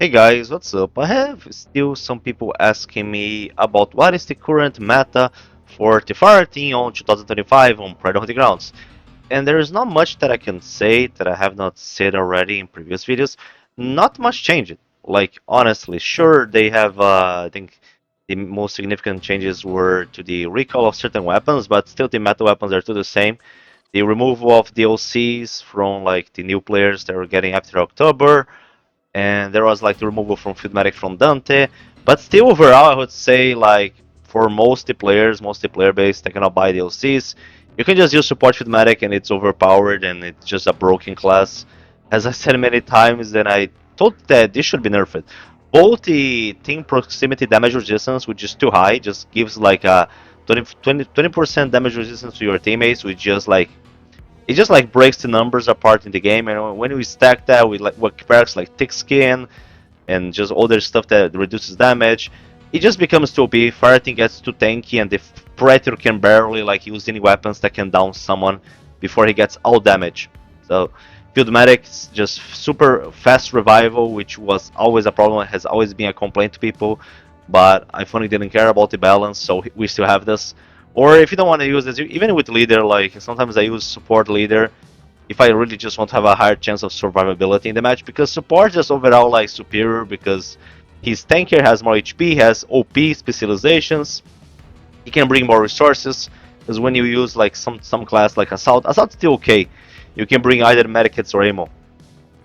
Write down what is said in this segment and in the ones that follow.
Hey guys, what's up? I have still some people asking me about what is the current meta for the Fireteam on 2025 on Pride of the Grounds. And there is not much that I can say that I have not said already in previous videos. Not much changed. Like, honestly, sure, they have, I think the most significant changes were to the recall of certain weapons, but still the meta weapons are still the same. The removal of DLCs from, like, the new players that we're getting after October, and there was like the removal from Filmatic from Dante. But still, overall, I would say like for most players, mostly player base, they cannot buy DLCs. You can just use support Filmatic and it's overpowered and it's just a broken class. As I said many times, and I thought that this should be nerfed. Both the team proximity damage resistance, which is too high, just gives like a 20% damage resistance to your teammates, which just like it just like breaks the numbers apart in the game. And when we stack that with like what perks like thick skin and just other stuff that reduces damage, it just becomes too OP. Fireteam gets too tanky, and the Predator can barely like use any weapons that can down someone before he gets all damage. So Field Medic's just super fast revival, which was always a problem, has always been a complaint to people. But I finally didn't care about the balance, so we still have this. Or if you don't want to use this, even with leader, like sometimes I use support leader if I really just want to have a higher chance of survivability in the match, because support is just overall like superior because his tanker has more HP, has OP specializations, he can bring more resources. Because when you use like some class like assault's still okay. You can bring either medikits or ammo.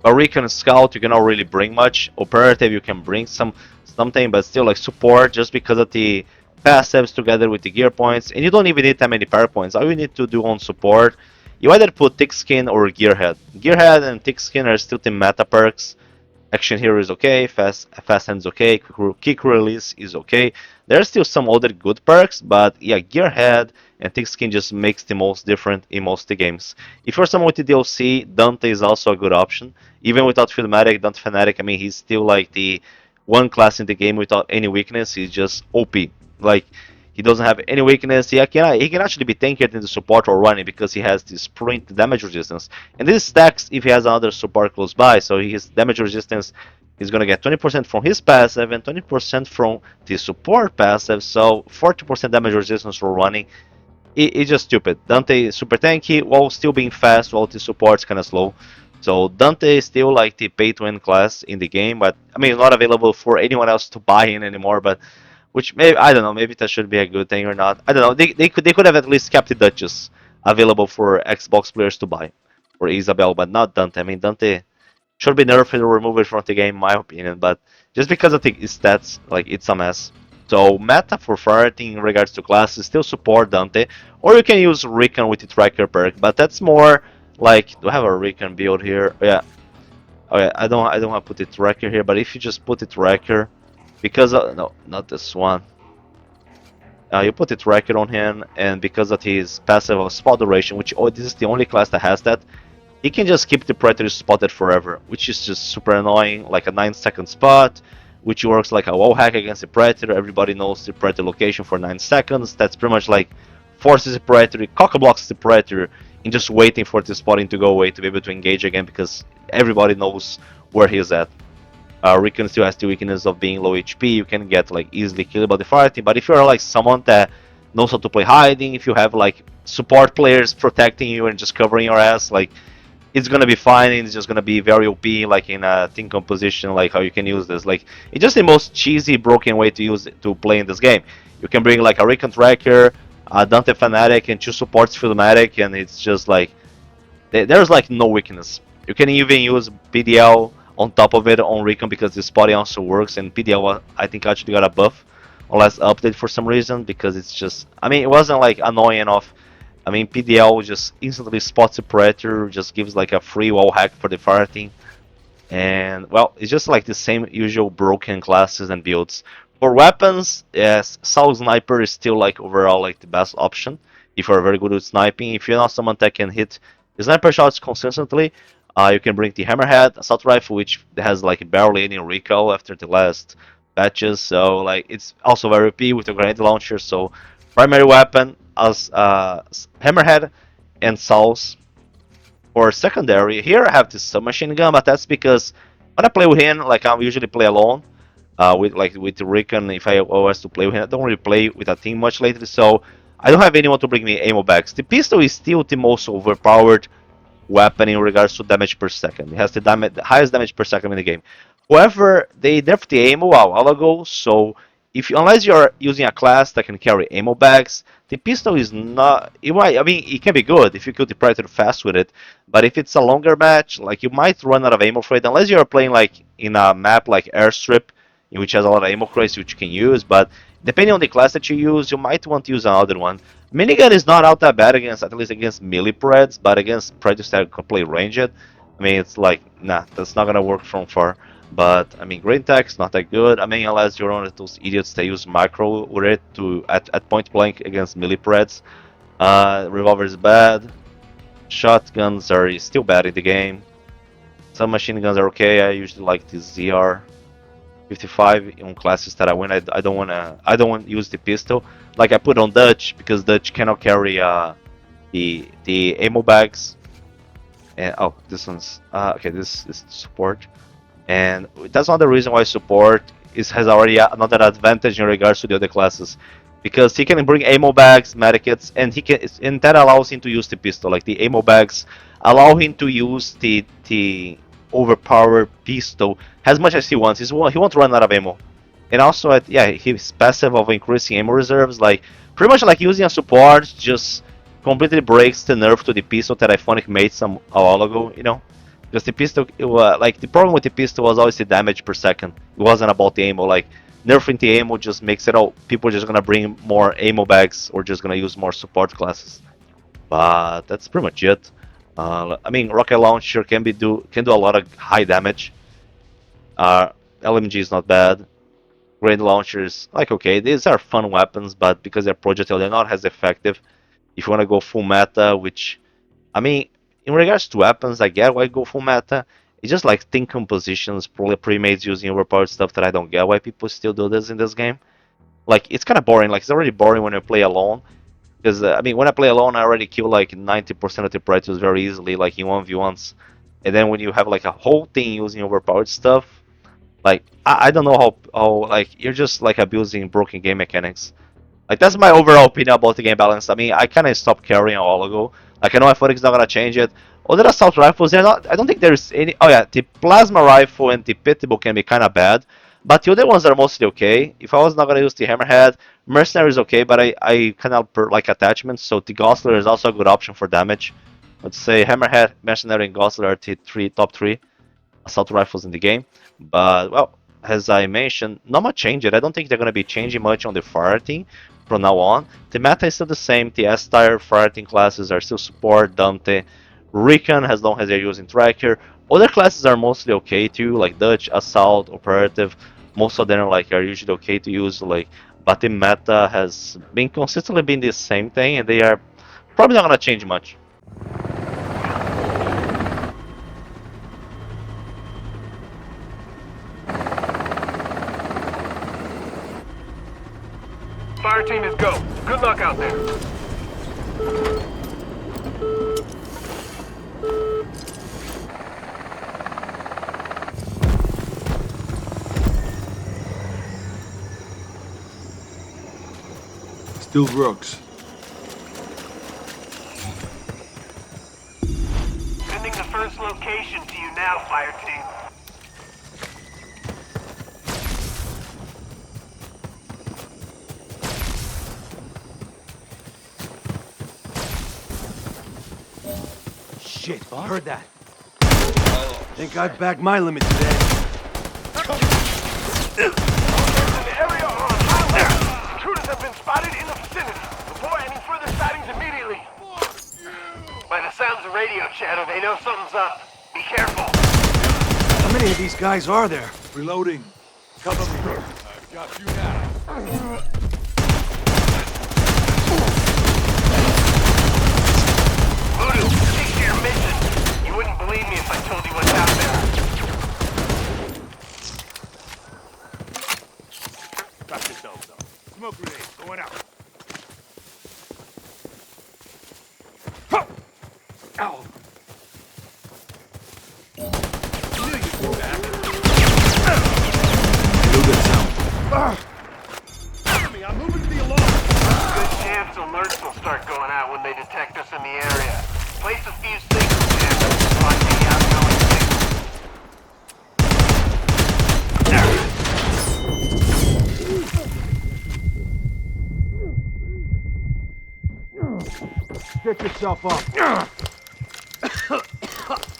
But recon scout you cannot really bring much. Operative you can bring something, but still like support just because of the passives together with the gear points, and you don't even need that many power points. All you need to do on support, you either put thick skin or gearhead. Gearhead and thick skin are still the meta perks. Action Hero is okay, fast hands okay, kick release is okay. There are still some other good perks, but yeah, Gearhead and Thick Skin just makes the most different in most of the games. If you're someone with the DLC, Dante is also a good option. Even without Filmatic, Dante Fanatic, I mean, he's still like the one class in the game without any weakness. He's just OP. Like, he doesn't have any weakness. He can actually be tankier than the support or running because he has the sprint damage resistance. And this stacks if he has another support close by, so his damage resistance is gonna get 20% from his passive and 20% from the support passive, so 40% damage resistance for running. It's just stupid. Dante is super tanky while still being fast, while the support's kinda slow. So Dante is still like the pay to win class in the game, but I mean not available for anyone else to buy in anymore, but which maybe I don't know, maybe that should be a good thing or not. I don't know. They could have at least kept the Duchess available for Xbox players to buy, or Isabel, but not Dante. I mean Dante should be nerfed or removed from the game, in my opinion. But just because of the stats, like it's a mess. So meta for Fireteam in regards to classes still support Dante, or you can use Recon with the Tracker perk, but that's more like do I have a Recon build here? Yeah. Oh yeah, I don't want to put the Tracker here, but if you just put the Tracker, because no, not this one. You put the Tracker on him, and because of his passive of spot duration, which this is the only class that has that, he can just keep the Predator spotted forever, which is just super annoying, like a 9-second spot, which works like a wall hack against the Predator. Everybody knows the Predator location for 9 seconds. That's pretty much like forces the Predator, cock-blocks the Predator, and just waiting for the spotting to go away to be able to engage again because everybody knows where he is at. Recon still has the weakness of being low HP. You can get like easily killed by the Fireteam, but if you're like someone that knows how to play hiding, if you have like support players protecting you and just covering your ass, like it's gonna be fine. And it's just gonna be very OP, like in a team composition, like how you can use this. Like it's just the most cheesy, broken way to use it, to play in this game. You can bring like a Recon Tracker, a Dante Fanatic, and 2 supports Filmatic, and it's just like there's like no weakness. You can even use PDL on top of it on Recon because the spotting also works, and PDL I think actually got a buff or less update for some reason because it's just I mean it wasn't like annoying enough. I mean PDL just instantly spots the Predator, just gives like a free wall hack for the Fireteam, and well it's just like the same usual broken classes and builds. For weapons, yes, Soul Sniper is still like overall like the best option if you're very good with sniping. If you're not someone that can hit the sniper shots consistently, you can bring the Hammerhead assault rifle, which has like barely any recoil after the last patches. So like it's also very OP with the grenade launcher. So primary weapon as Hammerhead and Sauls. For secondary, here I have the submachine gun, but that's because when I play with him, like I usually play alone. With Rickon, if I was to play with him, I don't really play with a team much lately, so I don't have anyone to bring me ammo bags. The pistol is still the most overpowered weapon in regards to damage per second. It has the highest damage per second in the game. However, they nerfed the ammo a while ago, so unless you're using a class that can carry ammo bags, the pistol is not. I mean, it can be good if you kill the predator fast with it, but if it's a longer match, like you might run out of ammo for it, unless you're playing like in a map like Airstrip, in which has a lot of ammo crates which you can use. But depending on the class that you use, you might want to use another one. Minigun is not out that bad against, at least against melee Preds, but against Predators that can play ranged, I mean, it's like, nah, that's not gonna work from far. But I mean, green tech's not that good. I mean, unless you're one of those idiots that use micro with it at point blank against melee Preds. Revolver is bad. Shotguns are still bad in the game. Some machine guns are okay. I usually like the ZR 55 on classes that I win. I don't want to use the pistol. Like I put on Dutch because Dutch cannot carry the ammo bags. And oh, this one's okay. This is support, and that's not the reason why support has already another advantage in regards to the other classes, because he can bring ammo bags, medikits, and that allows him to use the pistol. Like the ammo bags allow him to use the overpowered pistol as much as he wants. He won't run out of ammo. And also, yeah, his passive of increasing ammo reserves, like pretty much like using a support, just completely breaks the nerf to the pistol that Iphonic made some a while ago. Because the pistol, like the problem with the pistol was always the damage per second. It wasn't about the ammo. Like nerfing the ammo just makes it people are just gonna bring more ammo bags or just gonna use more support classes. But that's pretty much it. I mean, rocket launcher can do a lot of high damage. LMG is not bad. Grenade launchers, like okay, these are fun weapons, but because they're projectile, they're not as effective. If you want to go full meta, which, I mean, in regards to weapons, I get why go full meta. It's just like think compositions, probably pre-mades using overpowered stuff that I don't get why people still do this in this game. Like, it's kind of boring. Like, it's already boring when you play alone. Because, I mean, when I play alone, I already kill like 90% of the predators very easily, like in 1v1s. And then when you have like a whole team using overpowered stuff, like, I don't know how, like, you're just like abusing broken game mechanics. Like that's my overall opinion about the game balance. I mean, I kind of stopped caring a while ago. Like I know Athletics not gonna change it. Other assault rifles, they're not. I don't think there's any. Oh yeah, the plasma rifle and the pitbull can be kind of bad, but the other ones are mostly okay. If I was not gonna use the hammerhead, mercenary is okay, but I kind of like attachments. So the Gosler is also a good option for damage. Let's say hammerhead, mercenary, and Gosler are the top three assault rifles in the game. But well, as I mentioned, not much changed. I don't think they're going to be changing much on the Fireteam from now on. The meta is still the same. The S-tier Fireteam classes are still support, Dante, Recon, as long as they're using Tracker. Other classes are mostly okay too, like Dutch, Assault, Operative. Most of them are usually okay to use. But the meta has been consistently been the same thing, and they are probably not going to change much. Fire team is go. Good luck out there. Still Brooks. Sending the first location to you now, fire team. Shit, heard that. Think I bagged my limit today. The area are on high alert. Intruders have been spotted in the vicinity. Report any further sightings immediately. By the sounds of radio chatter, they know something's up. Be careful. How many of these guys are there? Reloading. Cover me. I've got you now. Voodoo, stick to your mission. You wouldn't believe me if I told you what's out there. Got yourselves up. Smoke grenade. Going out. Ow! Knew you'd do that. Me, I'm moving to the alarm. Good chance alerts will start going out when they detect us in the area. Place a few signals there to block any outgoing signals. Pick yourself up.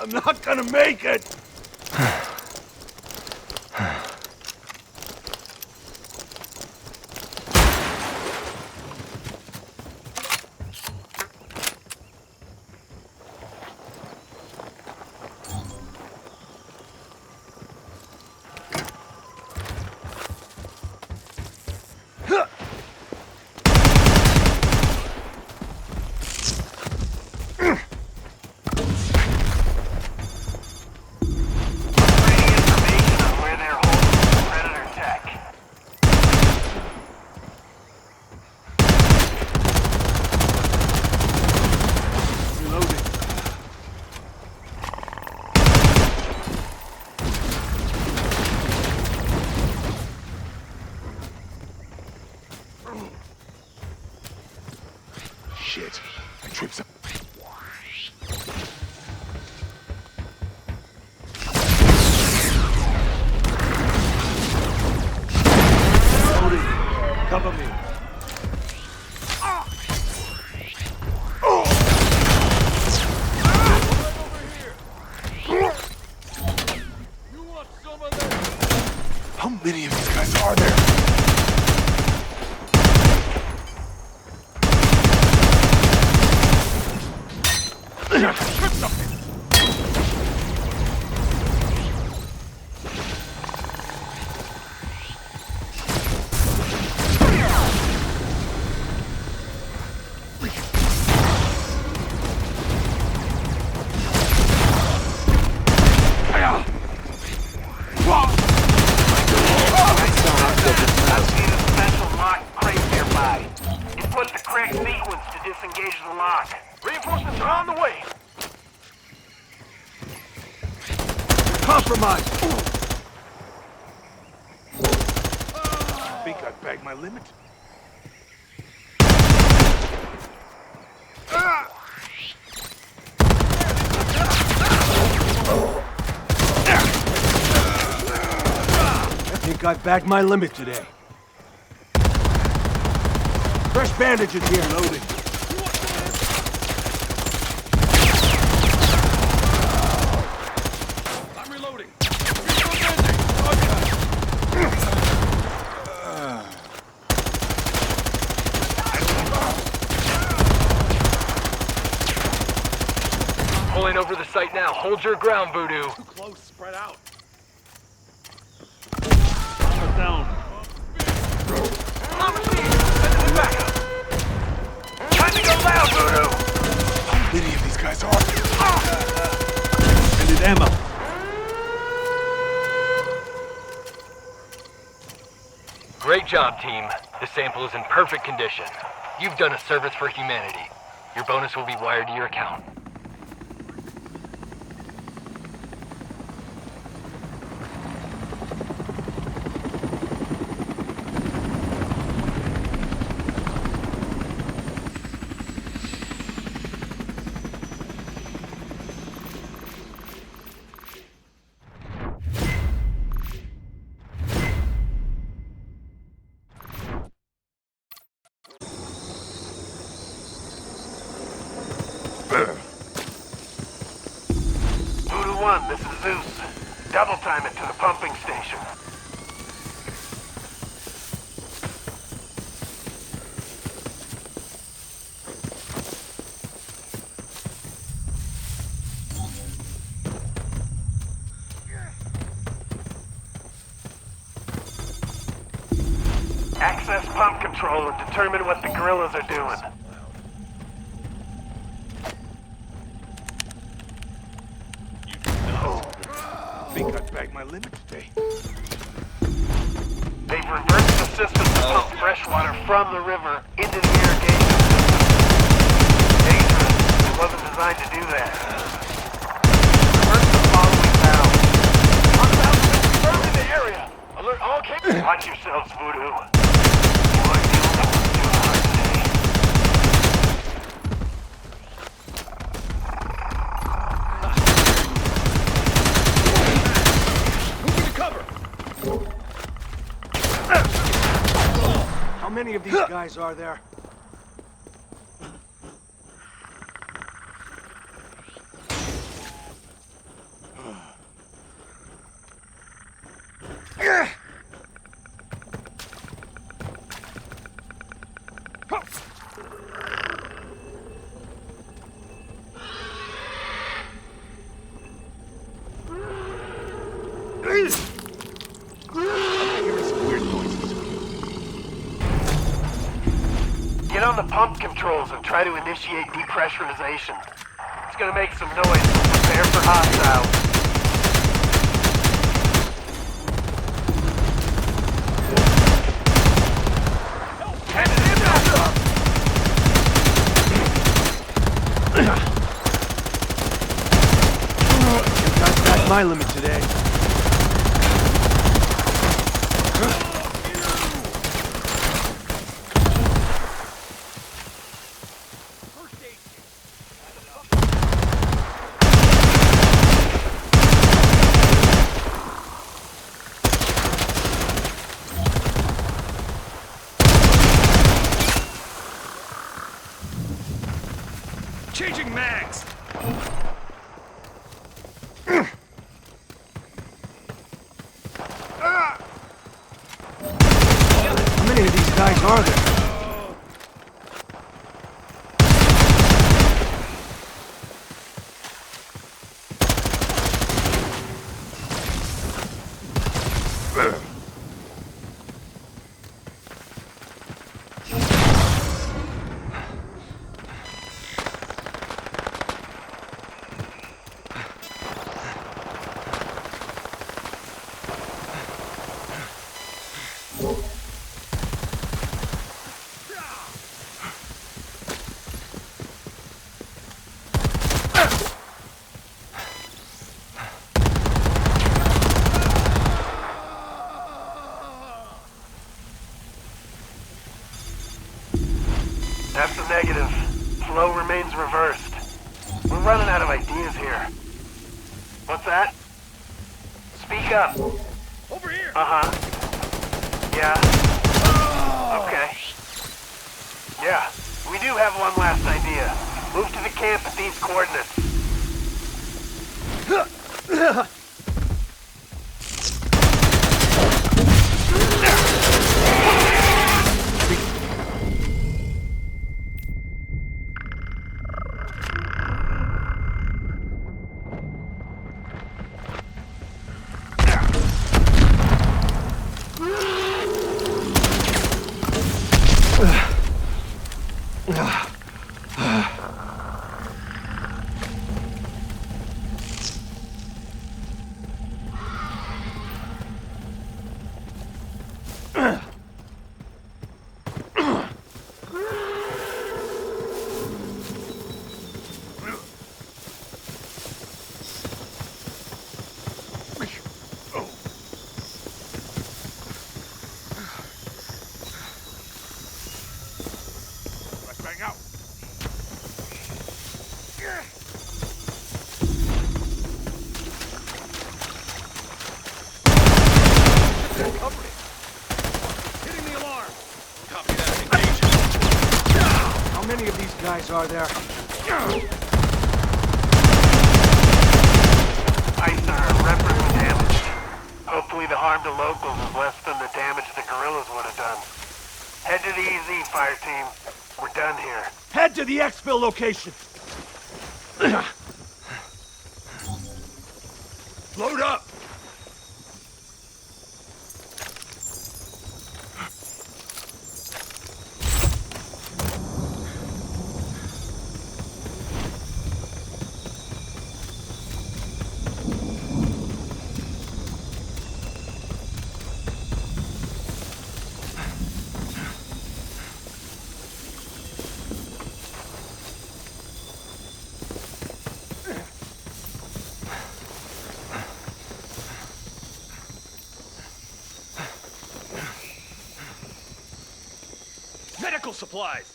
I'm not gonna make it. Shit. I tripped some. Cover me. How many of these guys are there? Disengage the lock. Reinforcements are on the way. Compromise. I think I bagged my limit. I think I bagged my limit today. Fresh bandages here, loading. I'm reloading. Pulling over the site now. Hold your ground, Voodoo. Too close, spread out. Put down. Time to go loud, Voodoo! How many of these guys are there? Ended ammo. Great job, team. The sample is in perfect condition. You've done a service for humanity. Your bonus will be wired to your account. Voodoo 1, this is Zeus. Double time it to the pumping station. Access pump control and determine what the guerrillas are doing. I think I bagged my limit today. They've reversed the system to pump fresh water from the river into the irrigation system. Dangerous. It wasn't designed to do that. Reverse the following valve. Pump valve is confirmed in the area. Alert all cases. Watch yourselves, Voodoo. You aren't the only ones doing hard today. Moving to cover! How many of these guys are there? Get on the pump controls and try to initiate depressurization. It's gonna make some noise, so prepare for hostiles. Got back my limit today. Changing mags! How many of these guys are there? That's a negative. Flow remains reversed. We're running out of ideas here. What's that? Speak up. Over here! Uh-huh. Yeah. Okay. Yeah, we do have one last idea. Move to the camp at these coordinates. Bang out! Cover it! Hitting the alarm! Copy that, engage! How many of these guys are there? Ice are irreparably damaged. Hopefully the harm to locals is less than the damage the guerrillas would have done. Head to the EZ, Fireteam. We're done here. Head to the exfil location! Load up! Medical supplies!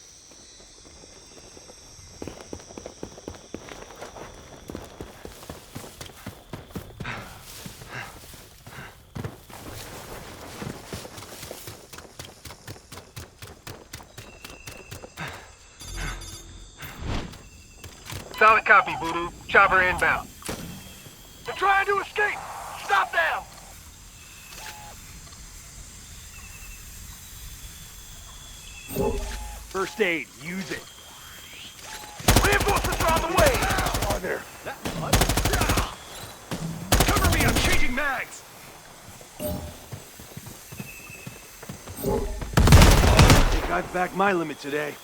Solid copy, Voodoo. Chopper inbound. They're trying to escape! Stop them! First aid, use it. Reinforcements are on the way! Are there? Cover me, I'm changing mags! Think I've backed my limit today.